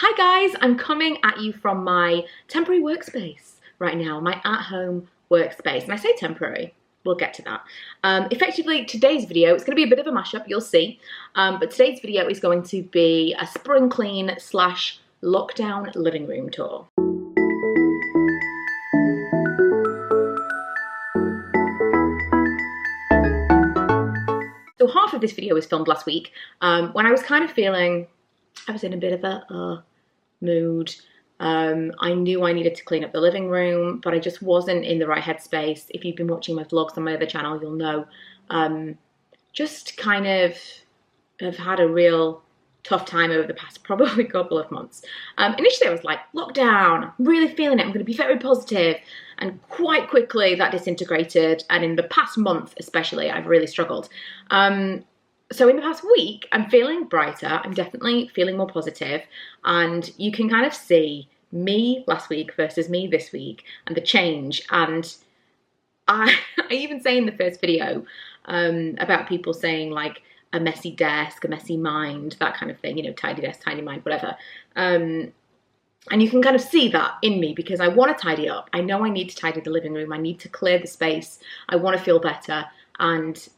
Hi guys, I'm coming at you from my temporary workspace right now, my at-home workspace. And I say temporary, we'll get to that. Effectively, today's video, it's going to be a bit of a mashup, you'll see. But today's video is going to be a spring clean slash lockdown living room tour. So half of this video was filmed last week when I was kind of feeling, I was in a bit of a mood. I knew I needed to clean up the living room, but I just wasn't in the right headspace. If you've been watching my vlogs on my other channel, you'll know. Just kind of have had a real tough time over the past probably couple of months. Initially I was like, lockdown, I'm really feeling it, I'm going to be very positive. And quite quickly that disintegrated, and in the past month especially, I've really struggled. So in the past week, I'm feeling brighter, I'm definitely feeling more positive, and you can kind of see me last week versus me this week, and the change. And I even say in the first video about people saying like a messy desk, a messy mind, that kind of thing, you know, tidy desk, tidy mind, whatever. And you can kind of see that in me because I want to tidy up. I know I need to tidy the living room, I need to clear the space, I want to feel better, and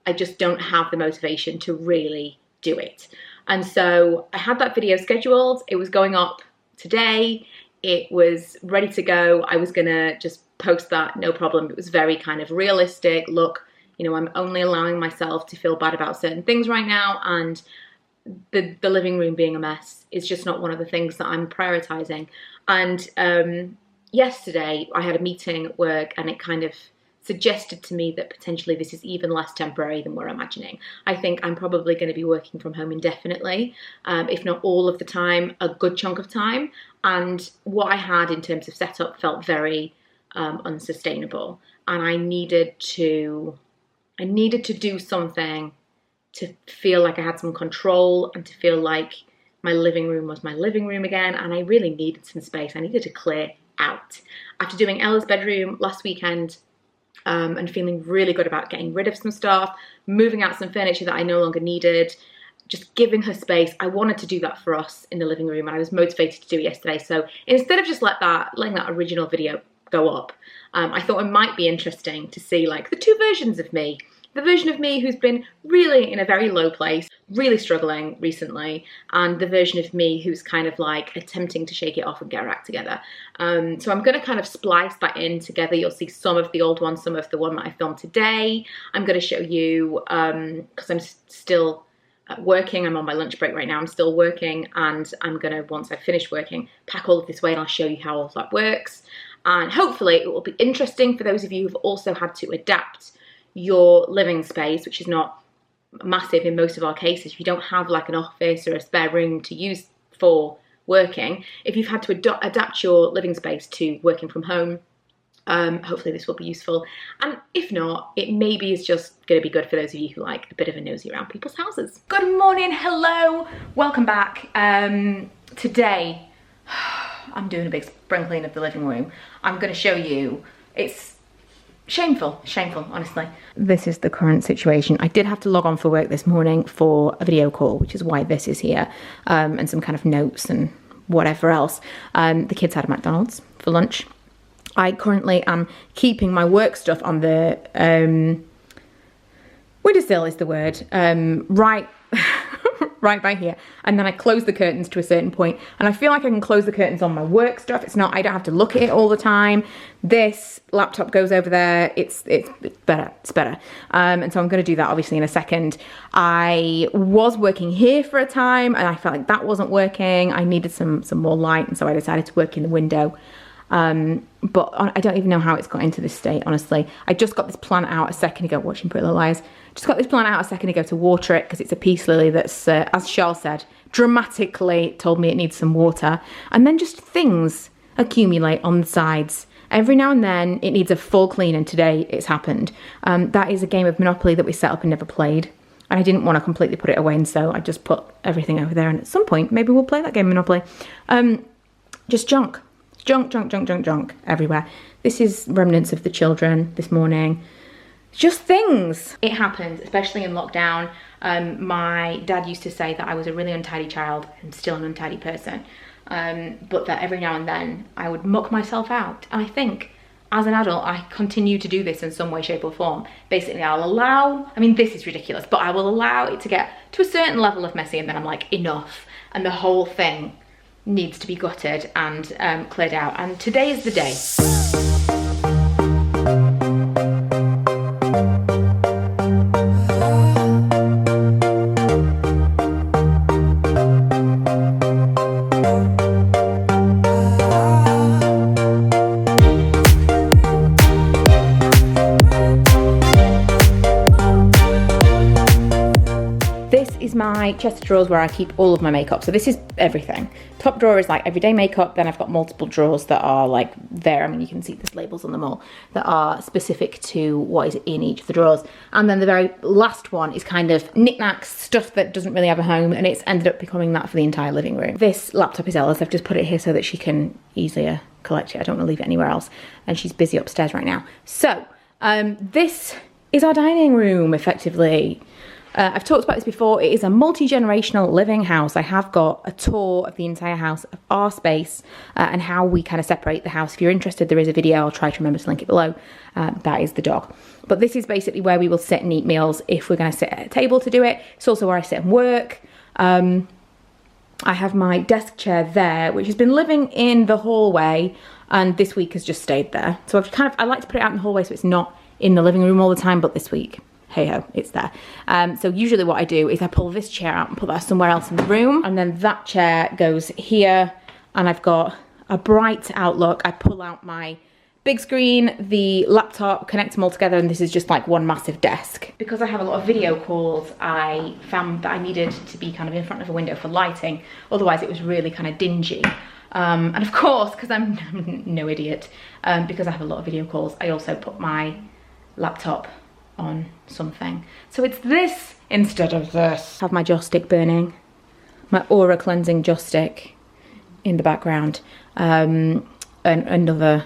I just don't have the motivation to really do it. And so I had that video scheduled, it was going up today, it was ready to go, I was gonna just post that, no problem. It was very kind of realistic, look, you know, I'm only allowing myself to feel bad about certain things right now, and the living room being a mess is just not one of the things that I'm prioritizing. And yesterday I had a meeting at work, and it kind of suggested to me that potentially this is even less temporary than we're imagining. I think I'm probably going to be working from home indefinitely, if not all of the time, a good chunk of time. And what I had in terms of setup felt very unsustainable, and I needed to do something to feel like I had some control and to feel like my living room was my living room again. And I really needed some space. I needed to clear out. After doing Ella's bedroom last weekend, and feeling really good about getting rid of some stuff, moving out some furniture that I no longer needed, just giving her space. I wanted to do that for us in the living room, and I was motivated to do it yesterday. So instead of just letting that original video go up, I thought it might be interesting to see like the two versions of me. The version of me who's been really in a very low place, really struggling recently, and the version of me who's kind of like attempting to shake it off and get her act together. So I'm going to kind of splice that in together. You'll see some of the old one, some of the one that I filmed today. I'm going to show you, because I'm still working, I'm on my lunch break right now, I'm still working, and I'm going to, once I finish working, pack all of this away and I'll show you how all of that works. And hopefully it will be interesting for those of you who've also had to adapt your living space, which is not massive in most of our cases. If you don't have like an office or a spare room to use for working, if you've had to adapt your living space to working from home, hopefully this will be useful. And if not, it maybe is just going to be good for those of you who like a bit of a nosy around people's houses. Good morning, hello, welcome back. Today I'm doing a big spring clean of the living room. I'm going to show you, it's shameful, honestly. This is the current situation. I did have to log on for work this morning for a video call, which is why this is here, and some kind of notes and whatever else. The kids had a McDonald's for lunch. I currently am keeping my work stuff on the, windowsill is the word, right by here, and then I close the curtains to a certain point, and I feel like I can close the curtains on my work stuff. It's not, I don't have to look at it all the time. This laptop goes over there. It's better, and so I'm going to do that obviously in a second. I was working here for a time, and I felt like that wasn't working. I needed some more light, and so I decided to work in the window. But I don't even know how it's got into this state, honestly. I just got this plant out a second ago, watching Pretty Little Liars. Just got this plant out a second ago to water it because it's a peace lily that's, as Charles said, dramatically told me it needs some water. And then just things accumulate on the sides. Every now and then it needs a full clean, and today it's happened. That is a game of Monopoly that we set up and never played. And I didn't want to completely put it away, and so I just put everything over there. And at some point, maybe we'll play that game of Monopoly. Just junk. Junk everywhere. This is remnants of the children this morning. just things. It happens, especially in lockdown. My dad used to say that I was a really untidy child and still an untidy person, but that every now and then I would muck myself out. And I think as an adult, I continue to do this in some way, shape or form. Basically, I'll allow, I mean, this is ridiculous, but I will allow it to get to a certain level of messy and then I'm like, enough. And the whole thing needs to be gutted and cleared out. And today is the day. My chest of drawers where I keep all of my makeup. So this is everything. Top drawer is like everyday makeup, then I've got multiple drawers that are like there. I mean, you can see there's labels on them all that are specific to what is in each of the drawers. And then the very last one is kind of knickknacks, stuff that doesn't really have a home, and it's ended up becoming that for the entire living room. This laptop is Ella's. I've just put it here so that she can easier collect it. I don't want to leave it anywhere else, and she's busy upstairs right now. So this is our dining room effectively. I've talked about this before. It is a multi-generational living house. I have got a tour of the entire house, of our space, and how we kind of separate the house. If you're interested, there is a video. I'll try to remember to link it below. That is the dog. But this is basically where we will sit and eat meals if we're going to sit at a table to do it. It's also where I sit and work. I have my desk chair there, which has been living in the hallway, and this week has just stayed there. So I like to put it out in the hallway so it's not in the living room all the time, but this week, hey ho, it's there. So usually what I do is I pull this chair out and put that somewhere else in the room, and then that chair goes here, and I've got a bright outlook. I pull out my big screen, the laptop, connect them all together, and this is just like one massive desk. Because I have a lot of video calls, I found that I needed to be kind of in front of a window for lighting, otherwise it was really kind of dingy. And of course, because I'm no idiot, because I have a lot of video calls, I also put my laptop on something. So it's this instead of this. I have my joss stick burning, my aura cleansing joss stick in the background, and another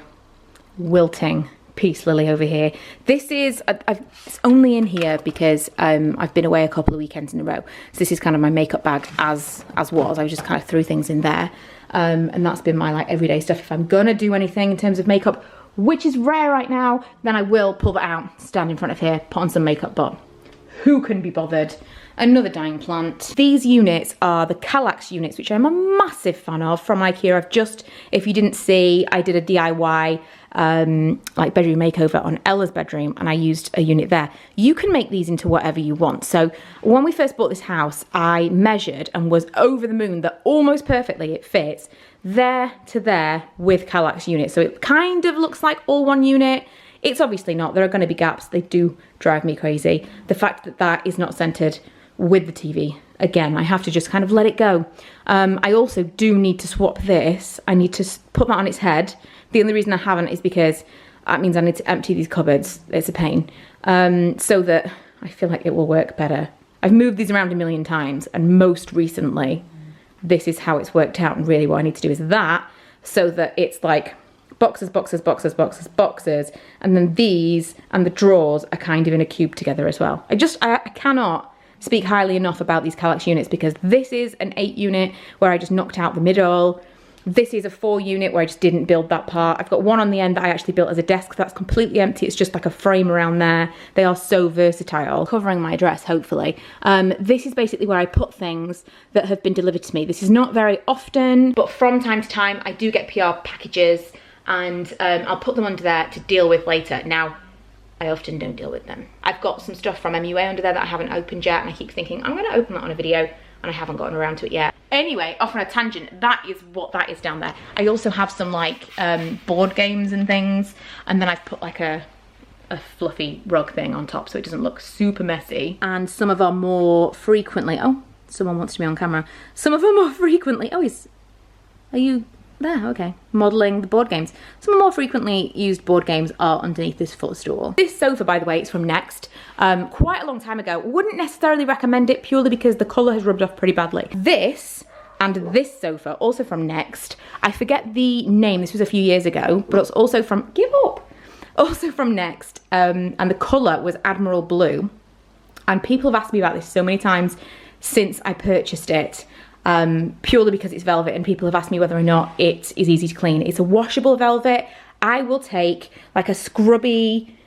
wilting peace lily over here. This is, it's only in here because I've been away a couple of weekends in a row. So this is kind of my makeup bag as was. I just kind of threw things in there. And that's been my like everyday stuff. If I'm gonna do anything in terms of makeup, which is rare right now, then I will pull that out, stand in front of here, put on some makeup, but who can be bothered? Another dying plant. These units are the Kallax units, which I'm a massive fan of, from IKEA. I've just, if you didn't see, I did a DIY like bedroom makeover on Ella's bedroom, and I used a unit there. You can make these into whatever you want. So when we first bought this house, I measured and was over the moon that almost perfectly it fits there to there with Kallax units. So it kind of looks like all one unit. It's obviously not. There are going to be gaps. They do drive me crazy. The fact that that is not centered with the TV, again, I have to just kind of let it go. I also do need to swap this. I need to put that on its head. The only reason I haven't is because that means I need to empty these cupboards. It's a pain. So that I feel like it will work better. I've moved these around a million times, and most recently, this is how it's worked out. And really what I need to do is that, so that it's like boxes, boxes, boxes, boxes, boxes, and then these and the drawers are kind of in a cube together as well. I cannot speak highly enough about these Kallax units, because this is an 8 unit where I just knocked out the middle. This is a 4 unit where I just didn't build that part. I've got one on the end that I actually built as a desk that's completely empty. It's just like a frame around there. They are so versatile. Covering my dress, hopefully. This is basically where I put things that have been delivered to me. This is not very often, but from time to time I do get PR packages, and I'll put them under there to deal with later. Now, I often don't deal with them. I've got some stuff from MUA under there that I haven't opened yet, and I keep thinking I'm going to open that on a video, and I haven't gotten around to it yet. Anyway, off on a tangent, that is what that is down there. I also have some like board games and things, and then I've put like a fluffy rug thing on top so it doesn't look super messy. And some of our more frequently, oh, someone wants to be on camera. Some of our more frequently, oh, are you there? Okay, modelling the board games. Some more frequently used board games are underneath this footstool. This sofa, by the way, it's from Next. Quite a long time ago. Wouldn't necessarily recommend it purely because the colour has rubbed off pretty badly. This and this sofa, also from Next. I forget the name, this was a few years ago, but it's also from, give up. also from Next, and the colour was Admiral Blue. And people have asked me about this so many times since I purchased it, purely because it's velvet, and people have asked me whether or not it is easy to clean. It's a washable velvet. I will take like a scrubby,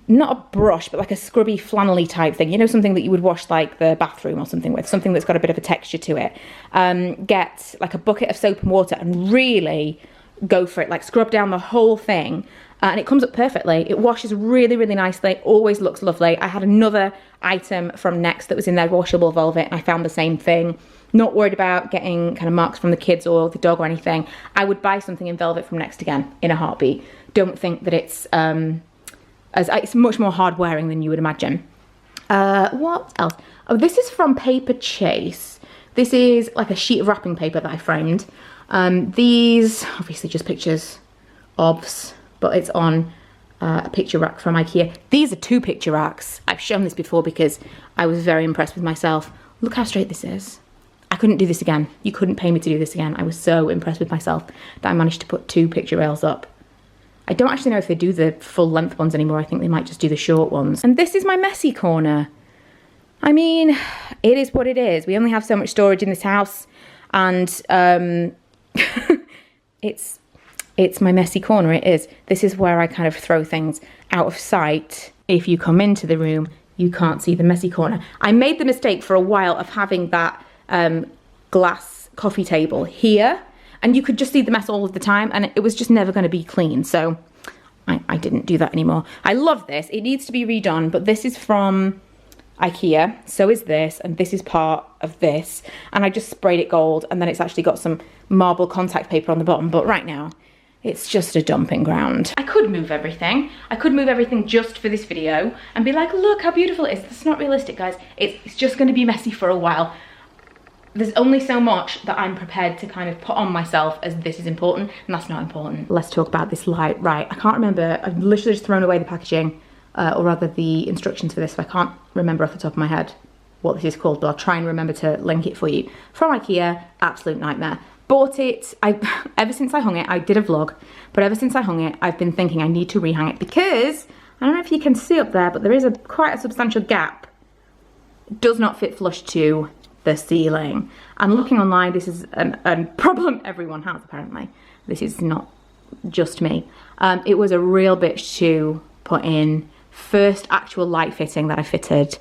not a brush, but like a scrubby flannelly type thing. You know, something that you would wash like the bathroom or something with, something that's got a bit of a texture to it. Get like a bucket of soap and water and really go for it, like scrub down the whole thing. And it comes up perfectly. It washes really, really nicely, always looks lovely. I had another item from Next that was in their washable velvet, and I found the same thing. Not worried about getting kind of marks from the kids or the dog or anything. I would buy something in velvet from Next again in a heartbeat. Don't think that it's much more hard wearing than you would imagine. What else? Oh, this is from Paper Chase. This is like a sheet of wrapping paper that I framed. These, obviously just pictures, obvs, but it's on a picture rack from IKEA. These are 2 picture racks. I've shown this before because I was very impressed with myself. Look how straight this is. I couldn't do this again. You couldn't pay me to do this again. I was so impressed with myself that I managed to put 2 picture rails up. I don't actually know if they do the full length ones anymore. I think they might just do the short ones. And this is my messy corner. I mean, it is what it is. We only have so much storage in this house, and it's my messy corner, it is. This is where I kind of throw things out of sight. If you come into the room, you can't see the messy corner. I made the mistake for a while of having that glass coffee table here, and you could just see the mess all of the time, and it was just never going to be clean, so I didn't do that anymore. I love this. It needs to be redone, but this is from IKEA, so is this, and this is part of this, and I just sprayed it gold, and then it's actually got some marble contact paper on the bottom, but right now it's just a dumping ground. I could move everything. I could move everything just for this video and be like, look how beautiful it is. That's not realistic, guys. It's just going to be messy for a while. There's only so much that I'm prepared to kind of put on myself as this is important, and that's not important. Let's talk about this light. Right, I can't remember. I've literally just thrown away the packaging, or rather the instructions for this, so I can't remember off the top of my head what this is called, but I'll try and remember to link it for you. From IKEA, absolute nightmare. Bought it, ever since I hung it, I did a vlog, but ever since I hung it, I've been thinking I need to rehang it because, I don't know if you can see up there, but there is quite a substantial gap. It does not fit flush to the ceiling. And looking online, this is a problem everyone has, apparently. This is not just me. It was a real bitch to put in. First actual light fitting that I fitted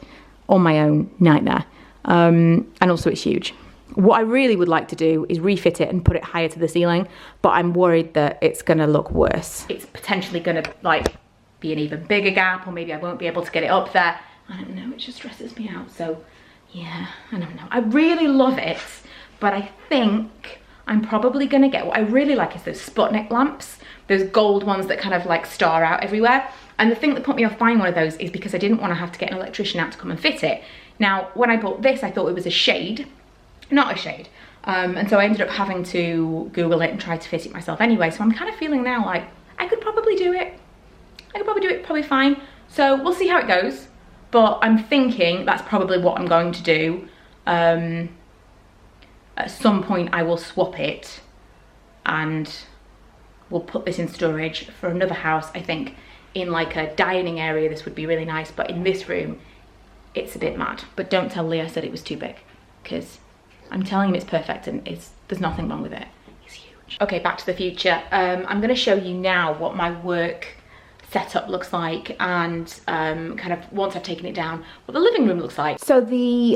on my own, nightmare. And also it's huge. What I really would like to do is refit it and put it higher to the ceiling, but I'm worried that it's gonna look worse. It's potentially gonna like be an even bigger gap, or maybe I won't be able to get it up there. I don't know, it just stresses me out. So yeah, I don't know. I really love it, but I think I'm probably gonna get, what I really like is those Sputnik lamps, those gold ones that kind of like star out everywhere. And the thing that put me off buying one of those is because I didn't want to have to get an electrician out to come and fit it. Now, when I bought this, I thought it was a shade. Not a shade, and so I ended up having to Google it and try to fit it myself anyway, so I'm kind of feeling now like I could probably do it. I could probably do it probably fine, so we'll see how it goes, but I'm thinking that's probably what I'm going to do. At some point I will swap it and we'll put this in storage for another house. I think in like a dining area this would be really nice, but in this room it's a bit mad. But don't tell Lee I said it was too big, because I'm telling him it's perfect and there's nothing wrong with it. It's huge. Okay, back to the future. I'm gonna show you now what my work setup looks like, and kind of once I've taken it down, what the living room looks like. So the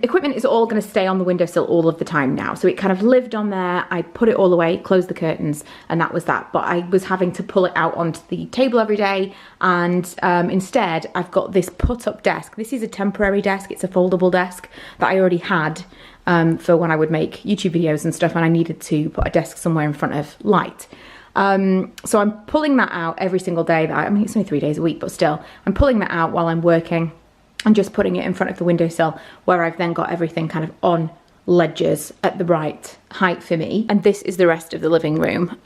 equipment is all gonna stay on the windowsill all of the time now. So it kind of lived on there. I put it all away, closed the curtains, and that was that. But I was having to pull it out onto the table every day, and instead I've got this put-up desk. This is a temporary desk. It's a foldable desk that I already had for when I would make YouTube videos and stuff, and I needed to put a desk somewhere in front of light. So I'm pulling that out every single day. I mean, it's only 3 days a week, but still, I'm pulling that out while I'm working and just putting it in front of the windowsill, where I've then got everything kind of on ledges at the right height for me. And this is the rest of the living room.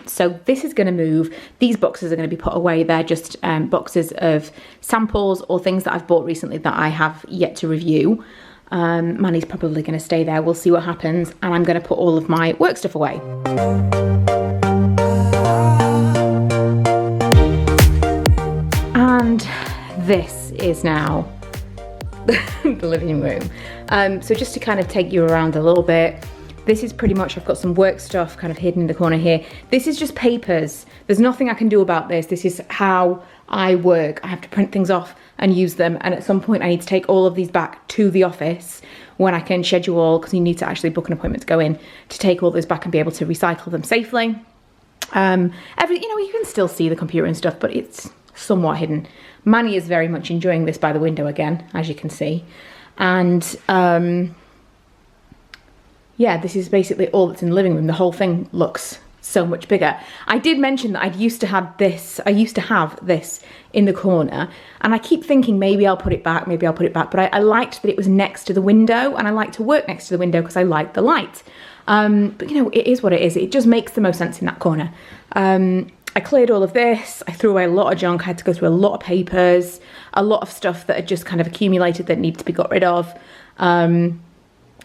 So this is gonna move. These boxes are gonna be put away. They're just boxes of samples or things that I've bought recently that I have yet to review. Manny's probably gonna stay there. We'll see what happens. And I'm gonna put all of my work stuff away. this is now the living room. So just to kind of take you around a little bit, this is pretty much, I've got some work stuff kind of hidden in the corner here. This is just papers. There's nothing I can do about this. This is how I work. I have to print things off and use them. And at some point I need to take all of these back to the office when I can schedule, because you need to actually book an appointment to go in to take all those back and be able to recycle them safely. You know, you can still see the computer and stuff, but it's somewhat hidden. Manny is very much enjoying this by the window again, as you can see. And yeah, this is basically all that's in the living room. The whole thing looks so much bigger. I did mention that I used to have this in the corner, and I keep thinking maybe I'll put it back, but I liked that it was next to the window, and I like to work next to the window because I like the light. But you know, it is what it is. It just makes the most sense in that corner. I cleared all of this. I threw away a lot of junk. I had to go through a lot of papers, a lot of stuff that had just kind of accumulated that needed to be got rid of.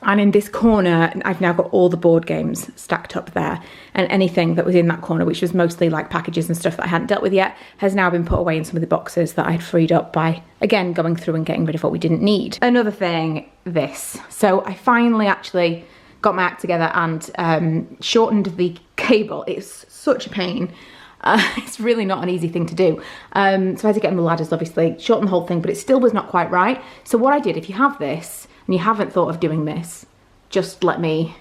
And in this corner, I've now got all the board games stacked up there, and anything that was in that corner, which was mostly like packages and stuff that I hadn't dealt with yet, has now been put away in some of the boxes that I had freed up by, again, going through and getting rid of what we didn't need. Another thing, this. So I finally actually got my act together and shortened the cable. It's such a pain. It's really not an easy thing to do. So I had to get on the ladders, obviously, shorten the whole thing, but it still was not quite right. So what I did, if you have this, and you haven't thought of doing this, just let me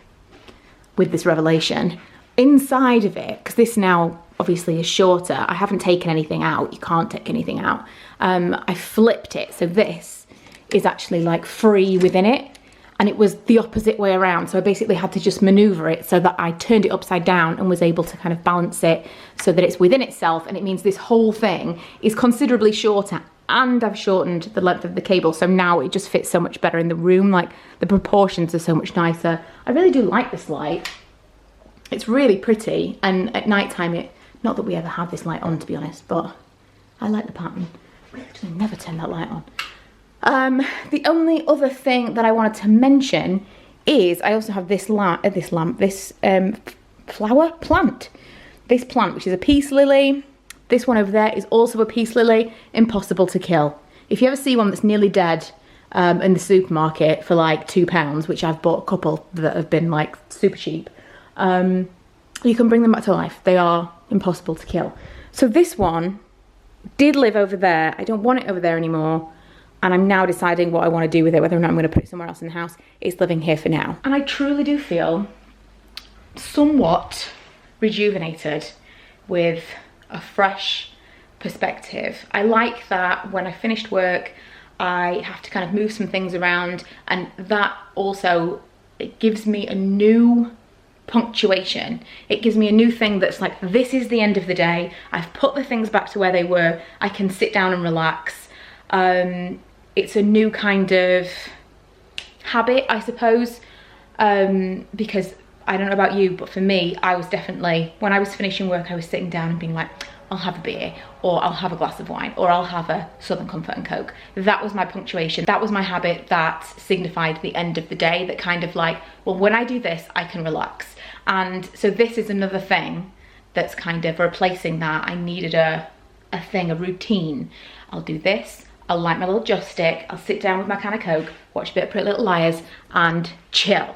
with this revelation. Inside of it, because this now obviously is shorter, I haven't taken anything out. You can't take anything out. I flipped it, so this is actually like free within it, and it was the opposite way around. So I basically had to just maneuver it so that I turned it upside down and was able to kind of balance it so that it's within itself, and it means this whole thing is considerably shorter. And I've shortened the length of the cable, so now it just fits so much better in the room. Like, the proportions are so much nicer. I really do like this light. It's really pretty, and at night time, not that we ever have this light on, to be honest, but I like the pattern. Really do never turn that light on. The only other thing that I wanted to mention is I also have this flower plant. This plant, which is a peace lily. This one over there is also a peace lily, impossible to kill. If you ever see one that's nearly dead in the supermarket for like £2, which I've bought a couple that have been like super cheap, you can bring them back to life. They are impossible to kill. So this one did live over there. I don't want it over there anymore. And I'm now deciding what I want to do with it, whether or not I'm going to put it somewhere else in the house. It's living here for now. And I truly do feel somewhat rejuvenated with a fresh perspective. I like that when I finished work, I have to kind of move some things around, and that also, it gives me a new punctuation. It gives me a new thing that's like, this is the end of the day. I've put the things back to where they were. I can sit down and relax. It's a new kind of habit, I suppose, because I don't know about you, but for me, I was definitely, when I was finishing work, I was sitting down and being like, I'll have a beer, or I'll have a glass of wine, or I'll have a Southern Comfort and Coke. That was my punctuation. That was my habit that signified the end of the day, that kind of like, well, when I do this, I can relax. And so this is another thing that's kind of replacing that. I needed a routine. I'll do this, I'll light my little joss stick, I'll sit down with my can of Coke, watch a bit of Pretty Little Liars, and chill.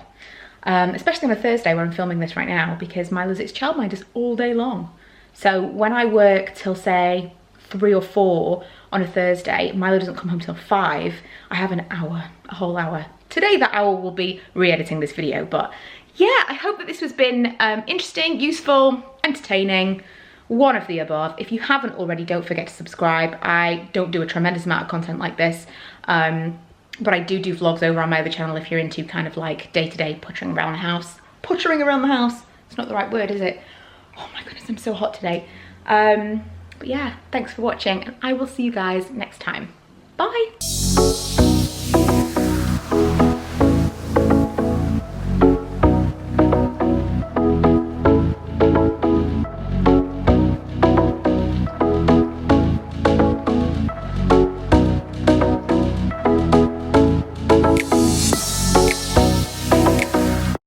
Especially on a Thursday where I'm filming this right now, because my lizard's childminders all day long. So when I work till say 3 or 4 on a Thursday, Milo doesn't come home till 5, I have an hour, a whole hour. Today that hour will be re-editing this video, but yeah, I hope that this has been interesting, useful, entertaining, one of the above. If you haven't already, don't forget to subscribe. I don't do a tremendous amount of content like this, but I do vlogs over on my other channel if you're into kind of like day-to-day puttering around the house. Puttering around the house, it's not the right word, is it? Oh my goodness, I'm so hot today. But yeah, thanks for watching, and I will see you guys next time. Bye.